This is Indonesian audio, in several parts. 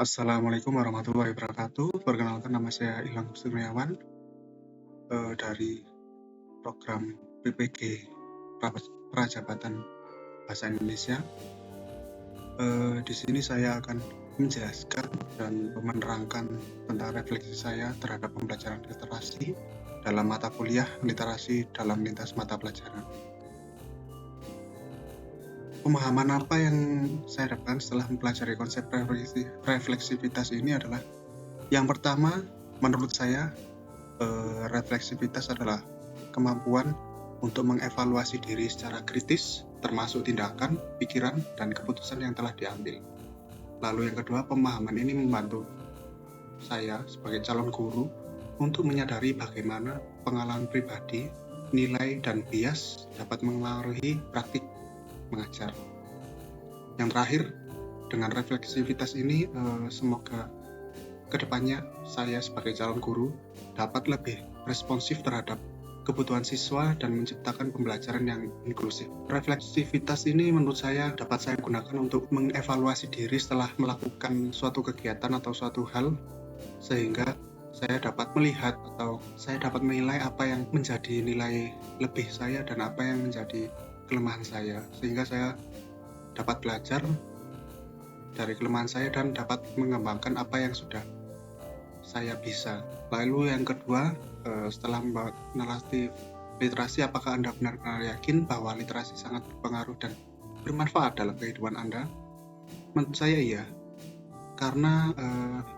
Assalamualaikum warahmatullahi wabarakatuh. Perkenalkan, nama saya Ilham Kurniawan dari program PPG Prajabatan Bahasa Indonesia. Di sini saya akan menjelaskan dan menerangkan tentang refleksi saya terhadap pembelajaran literasi dalam mata kuliah literasi dalam lintas mata pelajaran. Pemahaman apa yang saya dapatkan setelah mempelajari konsep refleksivitas ini adalah, yang pertama, menurut saya refleksivitas adalah kemampuan untuk mengevaluasi diri secara kritis, termasuk tindakan, pikiran, dan keputusan yang telah diambil. Lalu yang kedua, pemahaman ini membantu saya sebagai calon guru untuk menyadari bagaimana pengalaman pribadi, nilai, dan bias dapat mengaruhi praktik mengajar. Yang terakhir, dengan refleksivitas ini semoga kedepannya saya sebagai calon guru dapat lebih responsif terhadap kebutuhan siswa dan menciptakan pembelajaran yang inklusif. Refleksivitas ini menurut saya dapat saya gunakan untuk mengevaluasi diri setelah melakukan suatu kegiatan atau suatu hal, sehingga saya dapat melihat atau saya dapat menilai apa yang menjadi nilai lebih saya dan apa yang menjadi kelemahan saya, sehingga saya dapat belajar dari kelemahan saya dan dapat mengembangkan apa yang sudah saya bisa. Lalu yang kedua, setelah melatih literasi, apakah Anda benar-benar yakin bahwa literasi sangat berpengaruh dan bermanfaat dalam kehidupan Anda? Menurut saya iya, karena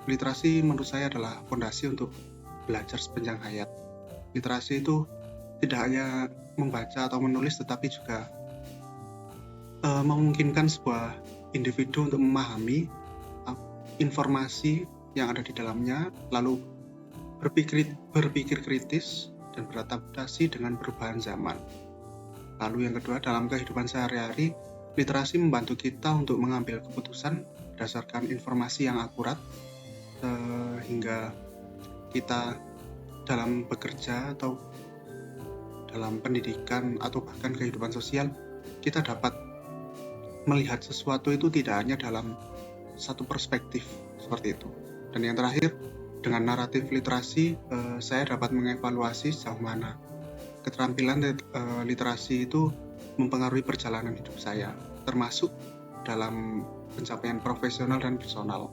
literasi menurut saya adalah fondasi untuk belajar sepanjang hayat. Literasi itu tidak hanya membaca atau menulis, tetapi juga memungkinkan sebuah individu untuk memahami informasi yang ada di dalamnya, lalu berpikir kritis dan beradaptasi dengan perubahan zaman. Lalu yang kedua, dalam kehidupan sehari-hari, literasi membantu kita untuk mengambil keputusan berdasarkan informasi yang akurat, sehingga kita dalam bekerja atau dalam pendidikan atau bahkan kehidupan sosial, kita dapat melihat sesuatu itu tidak hanya dalam satu perspektif seperti itu. Dan yang terakhir, dengan naratif literasi, saya dapat mengevaluasi sejauh mana keterampilan literasi itu mempengaruhi perjalanan hidup saya, termasuk dalam pencapaian profesional dan personal.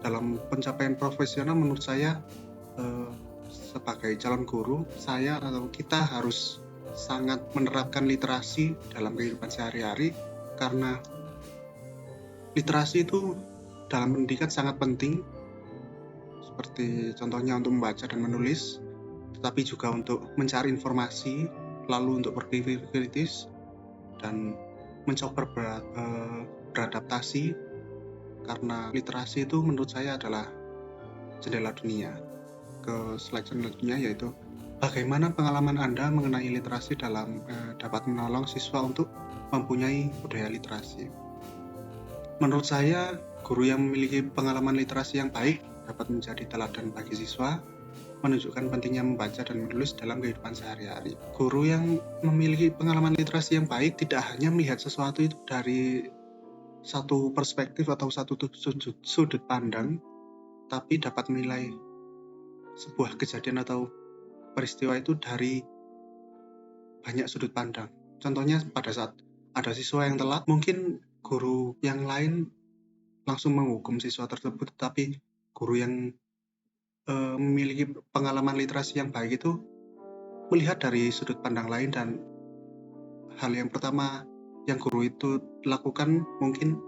Dalam pencapaian profesional, menurut saya sebagai calon guru, saya atau kita harus sangat menerapkan literasi dalam kehidupan sehari-hari, karena literasi itu dalam pendidikan sangat penting, seperti contohnya untuk membaca dan menulis, tetapi juga untuk mencari informasi, lalu untuk berpikir kritis dan mencoba beradaptasi, karena literasi itu menurut saya adalah jendela dunia. Ke slide jendela dunia, yaitu bagaimana pengalaman Anda mengenai literasi dapat menolong siswa untuk mempunyai budaya literasi. Menurut saya, guru yang memiliki pengalaman literasi yang baik dapat menjadi teladan bagi siswa, menunjukkan pentingnya membaca dan menulis dalam kehidupan sehari-hari. Guru yang memiliki pengalaman literasi yang baik tidak hanya melihat sesuatu itu dari satu perspektif atau satu sudut pandang, tapi dapat menilai sebuah kejadian atau peristiwa itu dari banyak sudut pandang. Contohnya, pada saat ada siswa yang telat, mungkin guru yang lain langsung menghukum siswa tersebut, tapi guru yang memiliki pengalaman literasi yang baik itu melihat dari sudut pandang lain, dan hal yang pertama yang guru itu lakukan mungkin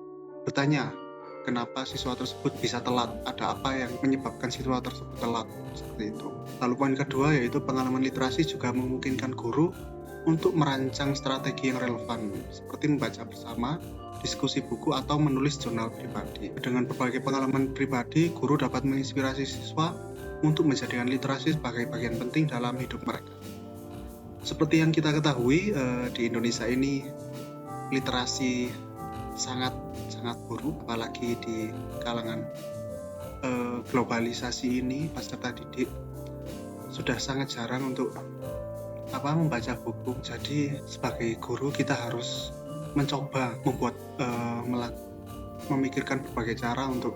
bertanya, kenapa siswa tersebut bisa telat, ada apa yang menyebabkan siswa tersebut telat, seperti itu. Lalu poin kedua, yaitu pengalaman literasi juga memungkinkan guru untuk merancang strategi yang relevan, seperti membaca bersama, diskusi buku, atau menulis jurnal pribadi. Dengan berbagai pengalaman pribadi, guru dapat menginspirasi siswa untuk menjadikan literasi sebagai bagian penting dalam hidup mereka. Seperti yang kita ketahui, di Indonesia ini literasi sangat buruk, apalagi di kalangan globalisasi ini, peserta didik sudah sangat jarang untuk membaca buku. Jadi sebagai guru kita harus mencoba memikirkan berbagai cara untuk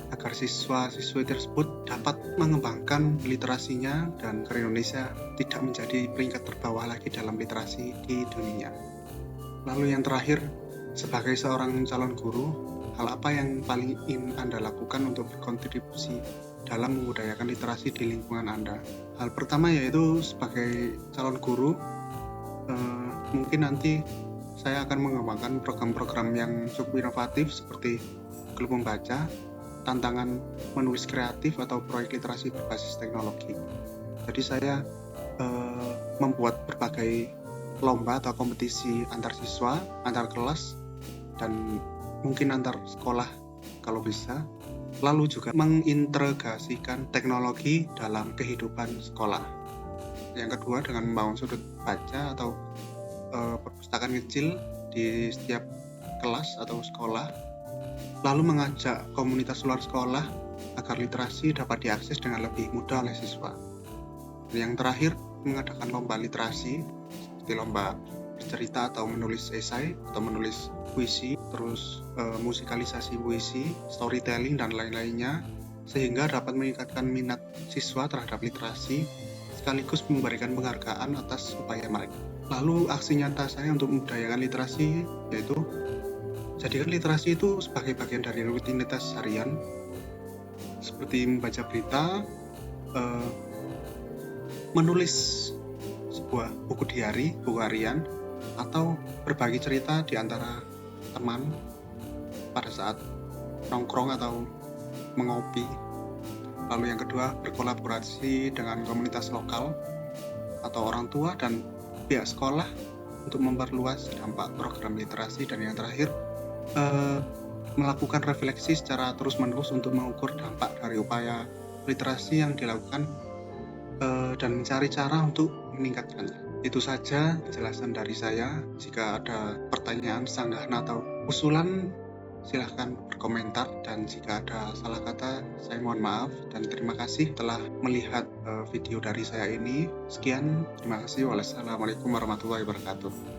agar siswa-siswi tersebut dapat mengembangkan literasinya dan agar Indonesia tidak menjadi peringkat terbawah lagi dalam literasi di dunia. Lalu yang terakhir, sebagai seorang calon guru, hal apa yang paling ingin Anda lakukan untuk berkontribusi dalam membudayakan literasi di lingkungan Anda? Hal pertama yaitu sebagai calon guru, mungkin nanti saya akan mengembangkan program-program yang cukup inovatif seperti klub membaca, tantangan menulis kreatif atau proyek literasi berbasis teknologi. Jadi saya membuat berbagai lomba atau kompetisi antar siswa, antar kelas, dan mungkin antar sekolah kalau bisa. Lalu juga mengintegrasikan teknologi dalam kehidupan sekolah. Yang kedua, dengan membangun sudut baca atau perpustakaan kecil di setiap kelas atau sekolah, lalu mengajak komunitas luar sekolah agar literasi dapat diakses dengan lebih mudah oleh siswa. Yang terakhir, mengadakan lomba literasi seperti lomba bercerita atau menulis esai atau menulis puisi, terus musikalisasi puisi, storytelling dan lain-lainnya, sehingga dapat meningkatkan minat siswa terhadap literasi sekaligus memberikan penghargaan atas upaya mereka. Lalu aksi nyata saya untuk membudayakan literasi yaitu jadikan literasi itu sebagai bagian dari rutinitas harian, seperti membaca berita, menulis sebuah buku diari, buku harian, atau berbagi cerita di antara teman pada saat nongkrong atau mengopi. Lalu yang kedua, berkolaborasi dengan komunitas lokal atau orang tua dan pihak sekolah untuk memperluas dampak program literasi. Dan yang terakhir, melakukan refleksi secara terus-menerus untuk mengukur dampak dari upaya literasi yang dilakukan dan mencari cara untuk meningkatkannya. Itu saja penjelasan dari saya. Jika ada pertanyaan, sanggahan atau usulan, silahkan berkomentar, dan jika ada salah kata, saya mohon maaf, dan terima kasih telah melihat video dari saya ini. Sekian, terima kasih. Wassalamualaikum warahmatullahi wabarakatuh.